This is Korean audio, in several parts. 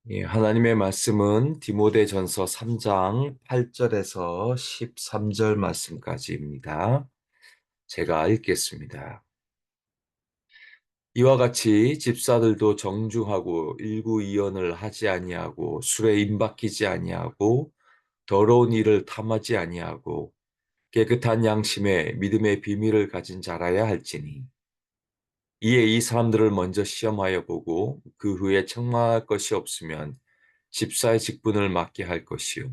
예, 하나님의 말씀은 디모데전서 3장 8절에서 13절 말씀까지입니다. 제가 읽겠습니다. 이와 같이 집사들도 정중하고 일구이연을 하지 아니하고 술에 임박히지 아니하고 더러운 일을 탐하지 아니하고 깨끗한 양심에 믿음의 비밀을 가진 자라야 할지니 이에 이 사람들을 먼저 시험하여 보고 그 후에 책망할 것이 없으면 집사의 직분을 맡게 할 것이요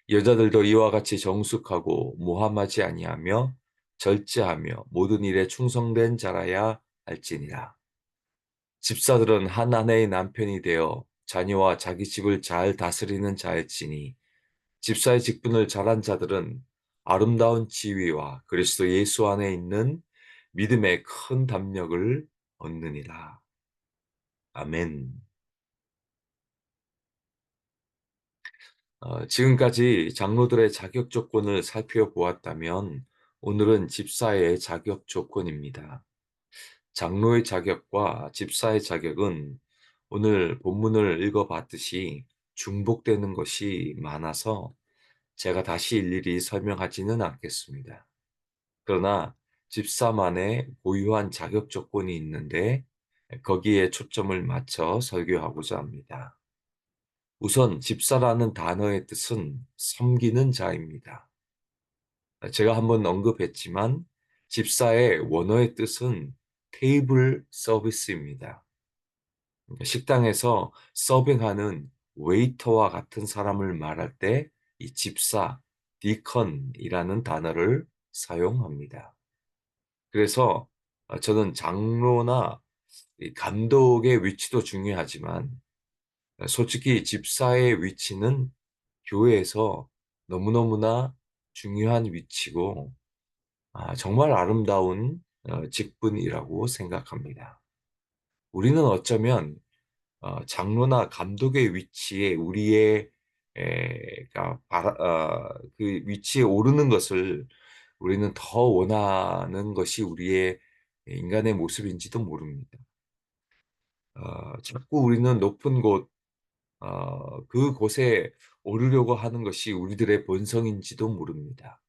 여자들도 이와 같이 정숙하고 모함하지 아니하며 절제하며 모든 일에 충성된 자라야 할지니라. 집사들은 한 아내의 남편이 되어 자녀와 자기 집을 잘 다스리는 자일지니 집사의 직분을 잘한 자들은 아름다운 지위와 그리스도 예수 안에 있는 믿음의 큰 담력을 얻느니라. 아멘. 지금까지 장로들의 자격 조건을 살펴보았다면 오늘은 집사의 자격 조건입니다. 장로의 자격과 집사의 자격은 오늘 본문을 읽어봤듯이 중복되는 것이 많아서 제가 다시 일일이 설명하지는 않겠습니다. 그러나 집사만의 고유한 자격 조건이 있는데 거기에 초점을 맞춰 설교하고자 합니다. 우선 집사라는 단어의 뜻은 섬기는 자입니다. 제가 한번 언급했지만 집사의 원어의 뜻은 테이블 서비스입니다. 식당에서 서빙하는 웨이터와 같은 사람을 말할 때 이 집사, 디컨이라는 단어를 사용합니다. 그래서 저는 장로나 이 감독의 위치도 중요하지만 솔직히 집사의 위치는 교회에서 너무너무나 중요한 위치고 정말 아름다운 직분이라고 생각합니다. 우리는 어쩌면 장로나 감독의 위치에 우리의 그 위치에 오르는 것을 우리는 더 원하는 것이 우리의 인간의 모습인지도 모릅니다. 자꾸 우리는 높은 곳, 그곳에 오르려고 하는 것이 우리들의 본성인지도 모릅니다.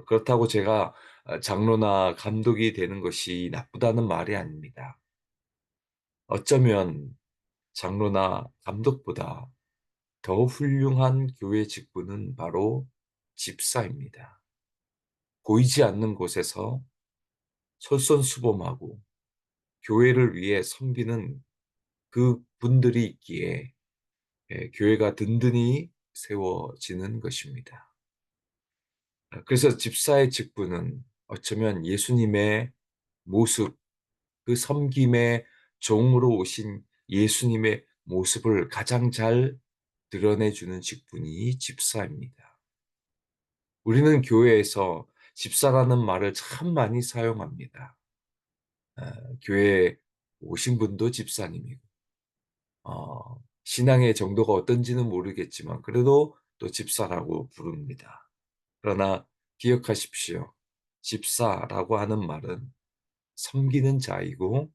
그렇다고 제가 장로나 감독이 되는 것이 나쁘다는 말이 아닙니다. 어쩌면 장로나 감독보다 더 훌륭한 교회 직분은 바로 집사입니다. 보이지 않는 곳에서 솔선수범하고 교회를 위해 섬기는 그 분들이 있기에 교회가 든든히 세워지는 것입니다. 그래서 집사의 직분은 어쩌면 예수님의 모습, 그 섬김의 종으로 오신 예수님의 모습을 가장 잘 드러내주는 직분이 집사입니다. 우리는 교회에서 집사라는 말을 참 많이 사용합니다. 교회에 오신 분도 집사님이고, 신앙의 정도가 어떤지는 모르겠지만, 그래도 또 집사라고 부릅니다. 그러나 기억하십시오. 집사라고 하는 말은 섬기는 자이고,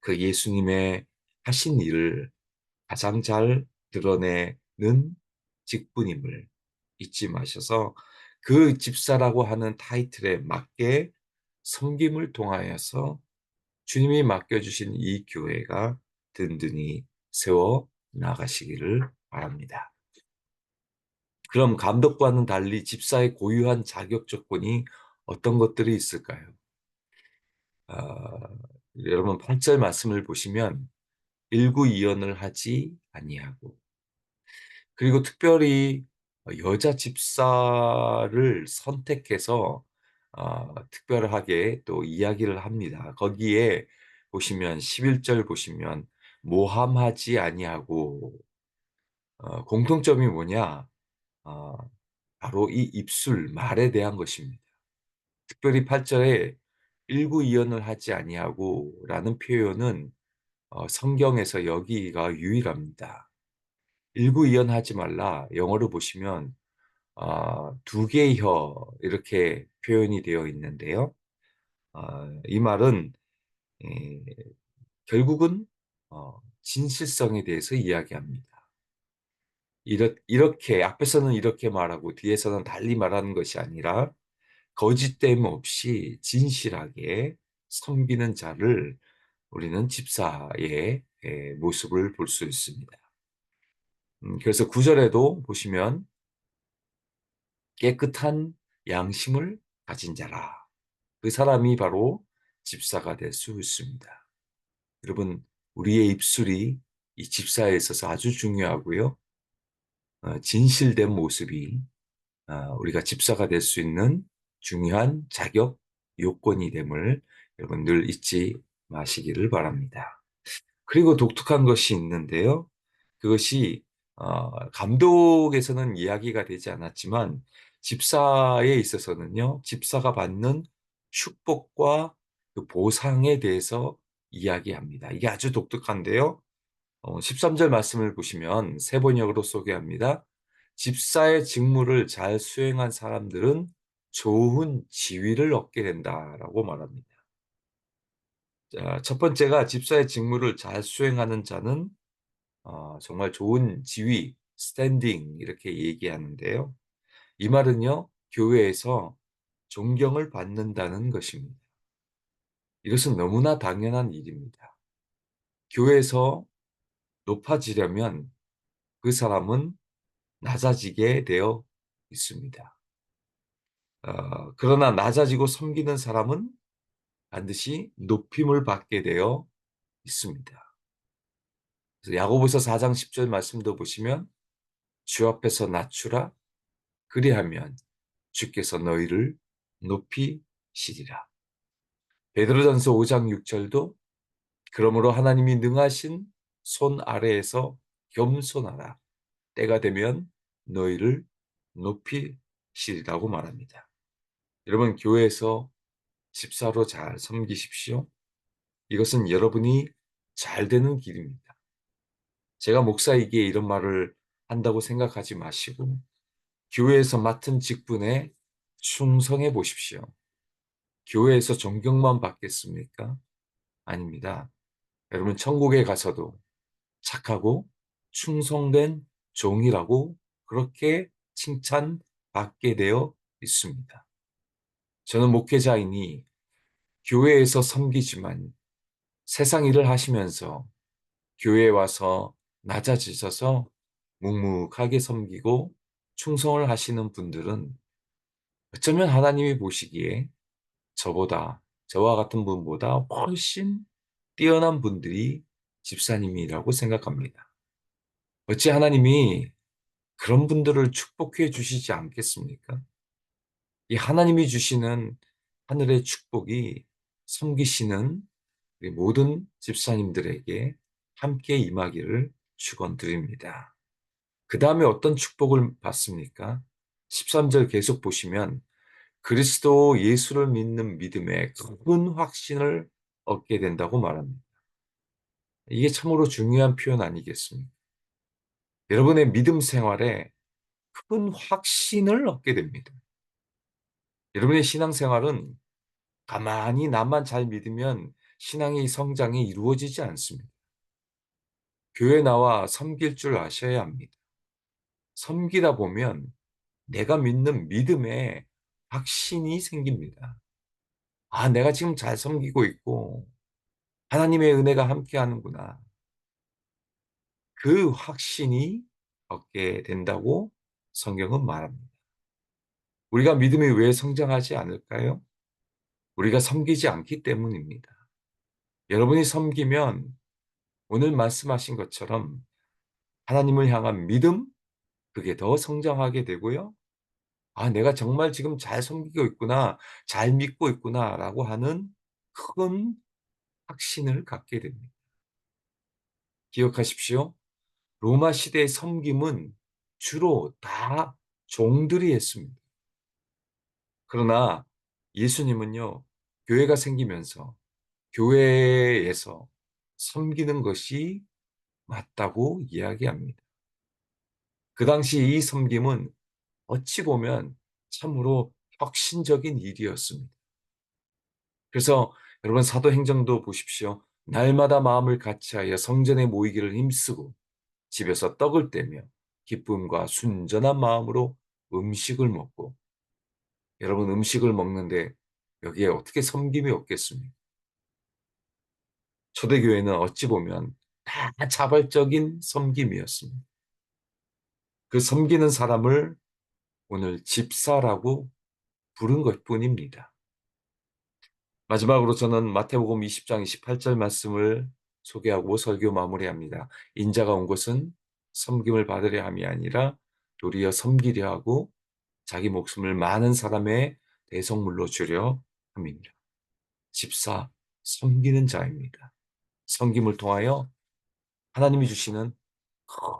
그 예수님의 하신 일을 가장 잘 드러내는 직분임을 잊지 마셔서 그 집사라고 하는 타이틀에 맞게 섬김을 통하여서 주님이 맡겨주신 이 교회가 든든히 세워 나가시기를 바랍니다. 그럼 감독과는 달리 집사의 고유한 자격 조건이 어떤 것들이 있을까요? 아, 여러분 8절 말씀을 보시면 일구이연을 하지 아니하고 그리고 특별히 여자 집사를 선택해서 특별하게 또 이야기를 합니다. 거기에 보시면 11절 보시면 모함하지 아니하고 공통점이 뭐냐? 어, 바로 이 입술 말에 대한 것입니다. 특별히 8절에 일구이연을 하지 아니하고라는 표현은 성경에서 여기가 유일합니다. 일구이연하지 말라 영어로 보시면 두 개의 혀 이렇게 표현이 되어 있는데요. 이 말은 에, 결국은 진실성에 대해서 이야기합니다. 이렇게 앞에서는 이렇게 말하고 뒤에서는 달리 말하는 것이 아니라 거짓됨 없이 진실하게 섬기는 자를 우리는 집사의 모습을 볼 수 있습니다. 그래서 9절에도 보시면 깨끗한 양심을 가진 자라. 그 사람이 바로 집사가 될 수 있습니다. 여러분, 우리의 입술이 이 집사에 있어서 아주 중요하고요. 진실된 모습이 우리가 집사가 될 수 있는 중요한 자격 요건이 됨을 여러분 늘 잊지 마시기를 바랍니다. 그리고 독특한 것이 있는데요. 그것이 감독에서는 이야기가 되지 않았지만 집사에 있어서는요. 집사가 받는 축복과 그 보상에 대해서 이야기합니다. 이게 아주 독특한데요. 13절 말씀을 보시면 세 번역으로 소개합니다. 집사의 직무를 잘 수행한 사람들은 좋은 지위를 얻게 된다라고 말합니다. 자, 첫 번째가 집사의 직무를 잘 수행하는 자는 정말 좋은 지위, 스탠딩 이렇게 얘기하는데요. 이 말은요, 교회에서 존경을 받는다는 것입니다. 이것은 너무나 당연한 일입니다. 교회에서 높아지려면 그 사람은 낮아지게 되어 있습니다. 그러나 낮아지고 섬기는 사람은 반드시 높임을 받게 되어 있습니다. 그래서 야고보서 4장 10절 말씀도 보시면 주 앞에서 낮추라 그리하면 주께서 너희를 높이시리라. 베드로전서 5장 6절도 그러므로 하나님이 능하신 손 아래에서 겸손하라. 때가 되면 너희를 높이시리라고 말합니다. 여러분 교회에서 집사로 잘 섬기십시오. 이것은 여러분이 잘 되는 길입니다. 제가 목사이기에 이런 말을 한다고 생각하지 마시고 교회에서 맡은 직분에 충성해 보십시오. 교회에서 존경만 받겠습니까? 아닙니다. 여러분 천국에 가서도 착하고 충성된 종이라고 그렇게 칭찬받게 되어 있습니다. 저는 목회자이니 교회에서 섬기지만 세상 일을 하시면서 교회에 와서 낮아지셔서 묵묵하게 섬기고 충성을 하시는 분들은 어쩌면 하나님이 보시기에 저와 같은 분보다 훨씬 뛰어난 분들이 집사님이라고 생각합니다. 어찌 하나님이 그런 분들을 축복해 주시지 않겠습니까? 이 하나님이 주시는 하늘의 축복이 섬기시는 우리 모든 집사님들에게 함께 임하기를 축원드립니다. 그 다음에 어떤 축복을 받습니까? 13절 계속 보시면 그리스도 예수를 믿는 믿음에 큰 확신을 얻게 된다고 말합니다. 이게 참으로 중요한 표현 아니겠습니까? 여러분의 믿음 생활에 큰 확신을 얻게 됩니다. 여러분의 신앙생활은 가만히 나만 잘 믿으면 신앙의 성장이 이루어지지 않습니다. 교회 나와 섬길 줄 아셔야 합니다. 섬기다 보면 내가 믿는 믿음에 확신이 생깁니다. 아, 내가 지금 잘 섬기고 있고 하나님의 은혜가 함께 하는구나. 그 확신이 얻게 된다고 성경은 말합니다. 우리가 믿음이 왜 성장하지 않을까요? 우리가 섬기지 않기 때문입니다. 여러분이 섬기면 오늘 말씀하신 것처럼 하나님을 향한 믿음, 그게 더 성장하게 되고요. 아, 내가 정말 지금 잘 섬기고 있구나, 잘 믿고 있구나라고 하는 큰 확신을 갖게 됩니다. 기억하십시오. 로마 시대의 섬김은 주로 다 종들이 했습니다. 그러나 예수님은요, 교회가 생기면서 교회에서 섬기는 것이 맞다고 이야기합니다. 그 당시 이 섬김은 어찌 보면 참으로 혁신적인 일이었습니다. 그래서 여러분 사도행전도 보십시오. 날마다 마음을 같이하여 성전에 모이기를 힘쓰고 집에서 떡을 떼며 기쁨과 순전한 마음으로 음식을 먹고, 여러분, 음식을 먹는데 여기에 어떻게 섬김이 없겠습니까? 초대교회는 어찌 보면 다 자발적인 섬김이었습니다. 그 섬기는 사람을 오늘 집사라고 부른 것뿐입니다. 마지막으로 저는 마태복음 20장 28절 말씀을 소개하고 설교 마무리합니다. 인자가 온 것은 섬김을 받으려 함이 아니라 도리어 섬기려 하고 자기 목숨을 많은 사람의 대성물로 주려 함입니다. 집사, 섬기는 자입니다. 섬김을 통하여 하나님이 주시는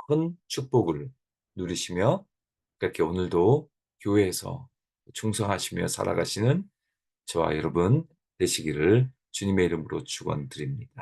큰 축복을 누리시며 그렇게 오늘도 교회에서 충성하시며 살아가시는 저와 여러분 되시기를 주님의 이름으로 축원드립니다.